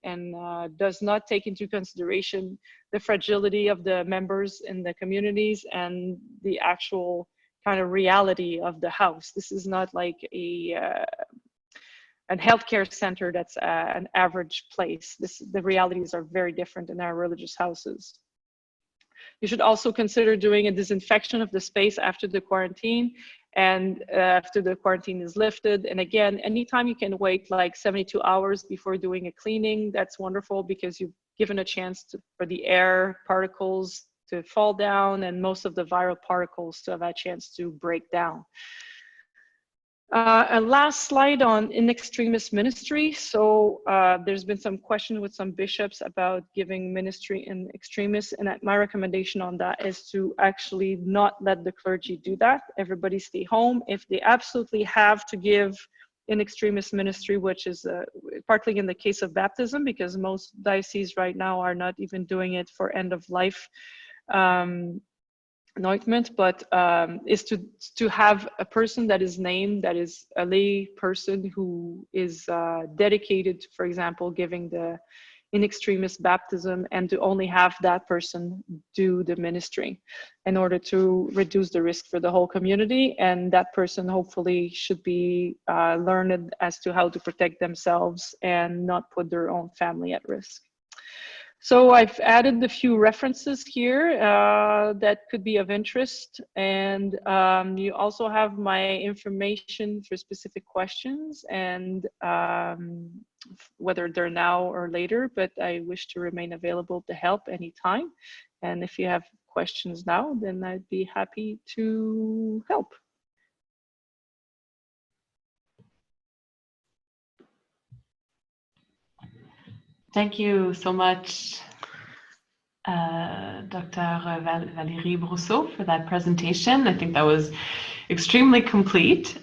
does not take into consideration the fragility of the members in the communities and the actual kind of reality of the house. This is not like a healthcare center that's an average place. The realities are very different in our religious houses. You should also consider doing a disinfection of the space after the quarantine and after the quarantine is lifted. And again, anytime you can wait like 72 hours before doing a cleaning, that's wonderful, because you've given a chance for the air particles to fall down and most of the viral particles to have a chance to break down. A last slide on in extremis ministry. So there's been some questions with some bishops about giving ministry in extremis, and my recommendation on that is to actually not let the clergy do that. Everybody stay home. If they absolutely have to give in extremis ministry, which is partly in the case of baptism, because most dioceses right now are not even doing it for end of life anointment, but is to have a person that is named, that is a lay person who is dedicated to, for example, giving the in extremis baptism, and to only have that person do the ministry in order to reduce the risk for the whole community. And that person hopefully should be learned as to how to protect themselves and not put their own family at risk. So I've added a few references here that could be of interest, and you also have my information for specific questions, and whether they're now or later, but I wish to remain available to help anytime. And if you have questions now, then I'd be happy to help. Thank you so much, Dr. Valérie Brousseau, for that presentation. I think that was extremely complete.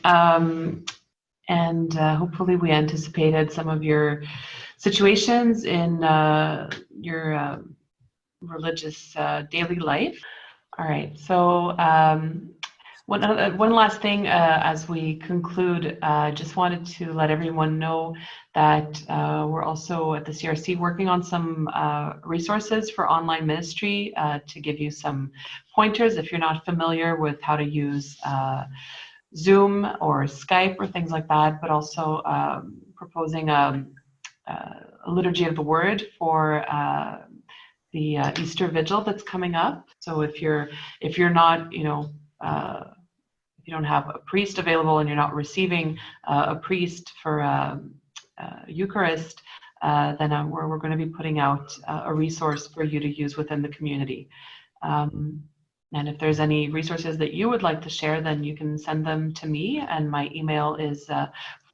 And hopefully we anticipated some of your situations in your religious daily life. All right, so one last thing as we conclude, just wanted to let everyone know that we're also at the CRC working on some resources for online ministry to give you some pointers if you're not familiar with how to use Zoom or Skype or things like that, but also proposing a liturgy of the word for the Easter Vigil that's coming up. So if you're not, if you don't have a priest available and you're not receiving a priest for Eucharist, then we're going to be putting out a resource for you to use within the community. And if there's any resources that you would like to share, then you can send them to me, and my email is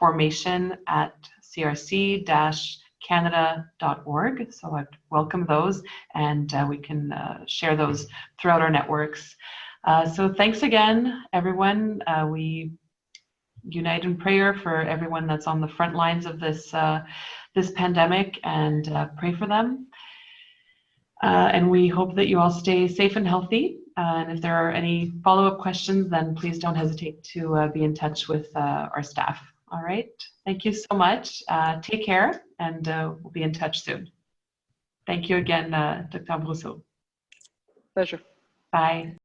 formation@crc-canada.org. So I'd welcome those, and we can share those throughout our networks. So thanks again, everyone. We unite in prayer for everyone that's on the front lines of this this pandemic, and pray for them. And we hope that you all stay safe and healthy. And if there are any follow-up questions, then please don't hesitate to be in touch with our staff. All right. Thank you so much. Take care, and we'll be in touch soon. Thank you again, Dr. Brousseau. Pleasure. Bye.